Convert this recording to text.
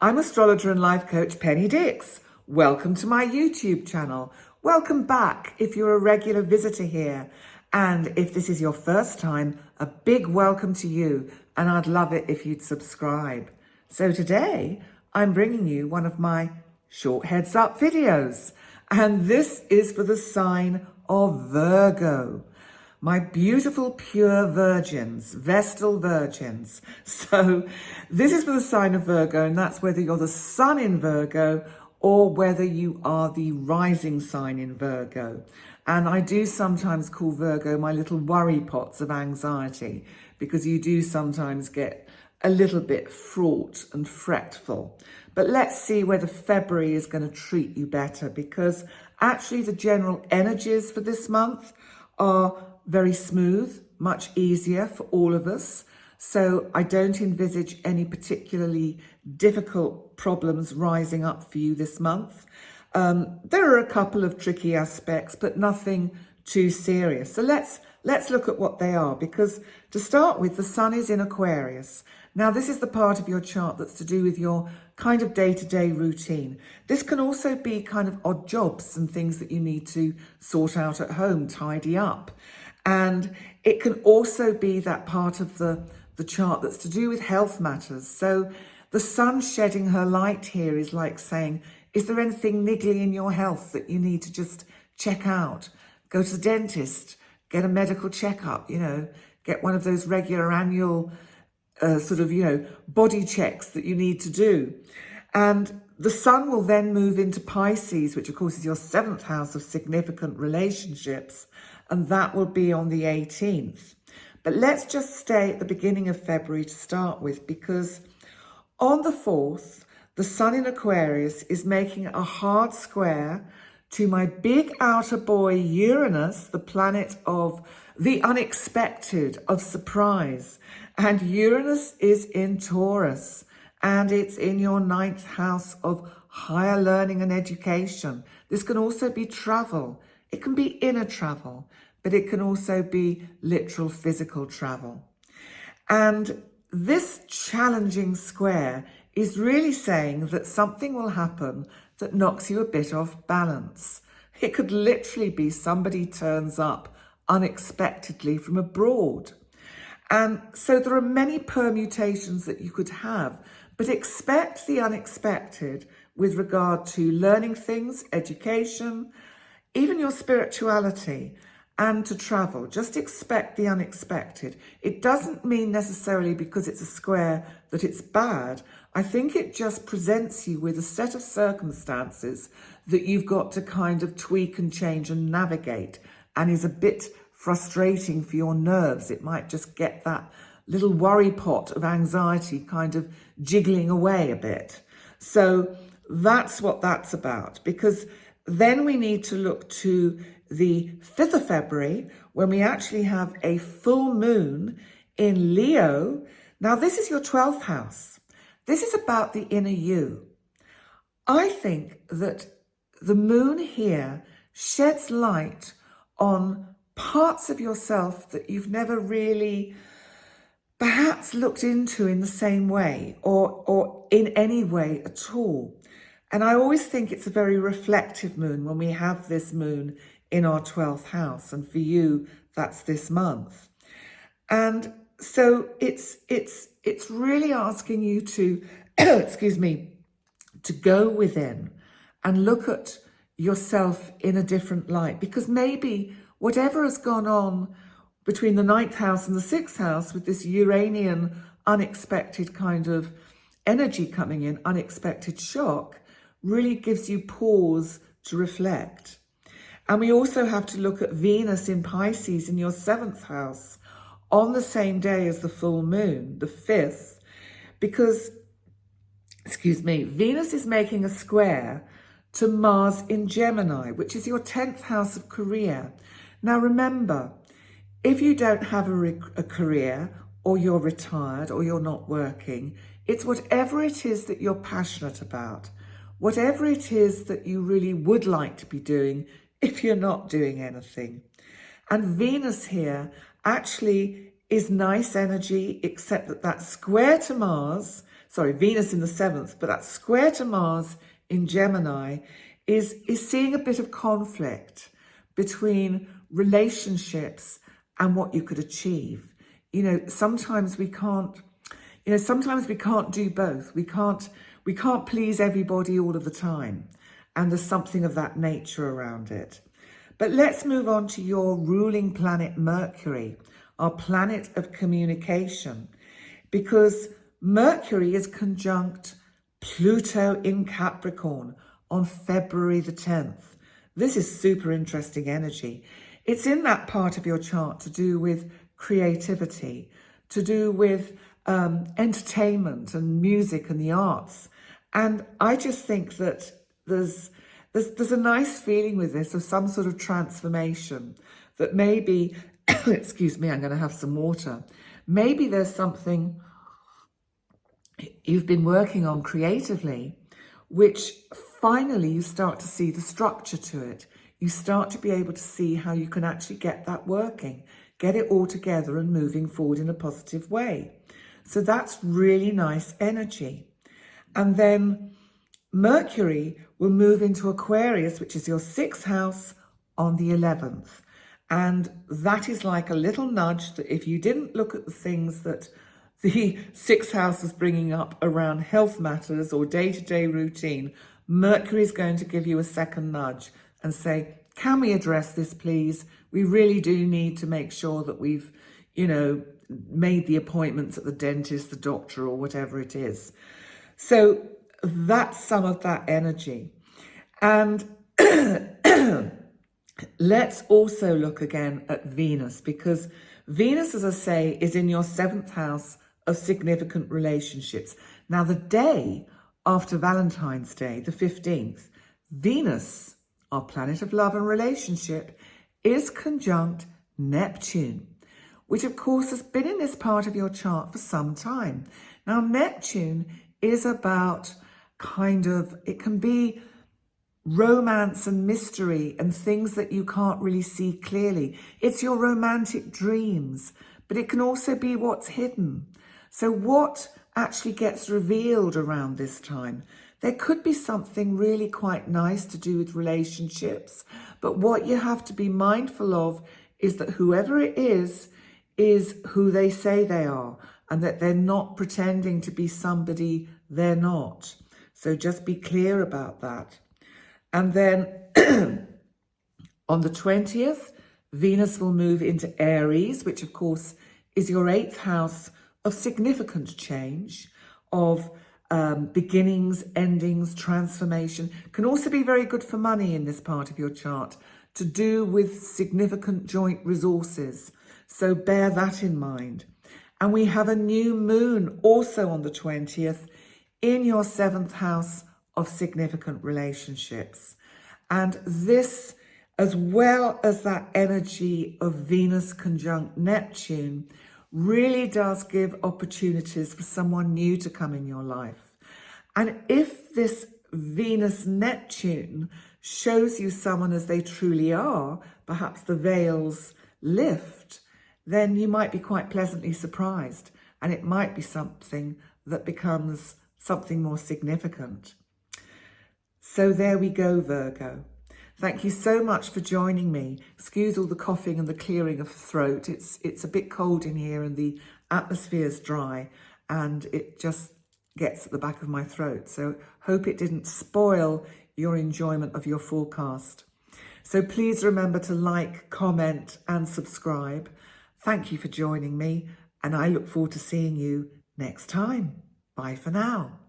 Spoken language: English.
I'm astrologer and life coach Penny Dix. Welcome to my YouTube channel. Welcome back if you're a regular visitor here. And if this is your first time, a big welcome to you. And I'd love it if you'd subscribe. So today, I'm bringing you one of my short heads up videos. And this is for the sign of Virgo. My beautiful pure virgins, Vestal virgins. So this is for the sign of Virgo, and that's whether you're the sun in Virgo or whether you are the rising sign in Virgo. And I do sometimes call Virgo my little worry pots of anxiety, because you do sometimes get a little bit fraught and fretful. But let's see whether February is going to treat you better, because actually the general energies for this month are very smooth, much easier for all of us. So I don't envisage any particularly difficult problems rising up for you this month. There are a couple of tricky aspects, but nothing too serious. So let's look at what they are, because to start with, the sun is in Aquarius. Now, this is the part of your chart that's to do with your kind of day-to-day routine. This can also be kind of odd jobs and things that you need to sort out at home, tidy up. And it can also be that part of the chart that's to do with health matters. So the sun shedding her light here is like saying, is there anything niggly in your health that you need to just check out? Go to the dentist, get a medical checkup, get one of those regular annual body checks that you need to do. And the sun will then move into Pisces, which of course is your 7th house of significant relationships. And that will be on the 18th. But let's just stay at the beginning of February to start with, because on the 4th, the sun in Aquarius is making a hard square to my big outer boy Uranus, the planet of the unexpected, of surprise. And Uranus is in Taurus, and it's in your 9th house of higher learning and education. This can also be travel. It can be inner travel, but it can also be literal physical travel. And this challenging square is really saying that something will happen that knocks you a bit off balance. It could literally be somebody turns up unexpectedly from abroad. And so there are many permutations that you could have, but expect the unexpected with regard to learning things, education, even your spirituality, and to travel. Just expect the unexpected. It doesn't mean necessarily because it's a square that it's bad. I think it just presents you with a set of circumstances that you've got to kind of tweak and change and navigate, and is a bit frustrating for your nerves. It might just get that little worry pot of anxiety kind of jiggling away a bit. So that's what that's about, because then we need to look to the 5th of February, when we actually have a full moon in Leo. Now, this is your 12th house. This is about the inner you. I think that the moon here sheds light on parts of yourself that you've never really perhaps looked into in the same way, or in any way at all. And I always think it's a very reflective moon when we have this moon in our 12th house. And for you, that's this month. And so it's really asking you to, to go within and look at yourself in a different light, because maybe whatever has gone on between the 9th house and the 6th house with this Uranian unexpected kind of energy coming in, unexpected shock, really gives you pause to reflect. And we also have to look at Venus in Pisces in your 7th house on the same day as the full moon, the 5th, because, Venus is making a square to Mars in Gemini, which is your 10th house of career. Now remember, if you don't have a career, or you're retired, or you're not working, it's whatever it is that you're passionate about, whatever it is that you really would like to be doing if you're not doing anything. And Venus here actually is nice energy, except that that's square to Mars. Venus in the 7th, but that's square to Mars in Gemini, is seeing a bit of conflict between relationships and what you could achieve. You know, sometimes we can't do both. We can't please everybody all of the time. And there's something of that nature around it. But let's move on to your ruling planet Mercury, our planet of communication, because Mercury is conjunct Pluto in Capricorn on February the 10th. This is super interesting energy. It's in that part of your chart to do with creativity, to do with entertainment and music and the arts. And I just think that there's a nice feeling with this of some sort of transformation that maybe, excuse me, I'm going to have some water. Maybe there's something you've been working on creatively, which finally you start to see the structure to it. You start to be able to see how you can actually get that working, get it all together and moving forward in a positive way. So that's really nice energy. And then Mercury will move into Aquarius, which is your 6th house, on the 11th. And that is like a little nudge that if you didn't look at the things that the 6th house is bringing up around health matters or day-to-day routine, Mercury is going to give you a second nudge and say, can we address this, please? We really do need to make sure that we've, made the appointments at the dentist, the doctor, or whatever it is. So that's some of that energy. And let's also look again at Venus, because Venus, as I say, is in your 7th house of significant relationships. Now, the day after Valentine's Day, the 15th, Venus, our planet of love and relationship, is conjunct Neptune, which of course has been in this part of your chart for some time. Now, Neptune is about it can be romance and mystery and things that you can't really see clearly. It's your romantic dreams, but it can also be what's hidden. So what actually gets revealed around this time? There could be something really quite nice to do with relationships, but what you have to be mindful of is that whoever it is who they say they are, and that they're not pretending to be somebody they're not. So just be clear about that. And then on the 20th, Venus will move into Aries, which of course is your 8th house of significant change, of beginnings, endings, transformation. Can also be very good for money in this part of your chart, to do with significant joint resources. So bear that in mind. And we have a new moon also on the 20th in your 7th house of significant relationships. And this, as well as that energy of Venus conjunct Neptune, really does give opportunities for someone new to come in your life. And if this Venus-Neptune shows you someone as they truly are, perhaps the veils lift, then you might be quite pleasantly surprised, and it might be something that becomes something more significant. So there we go, Virgo. Thank you so much for joining me. Excuse all the coughing and the clearing of the throat. It's a bit cold in here and the atmosphere's dry, and it just gets at the back of my throat. So hope it didn't spoil your enjoyment of your forecast. So please remember to like, comment and subscribe. Thank you for joining me, and I look forward to seeing you next time. Bye for now.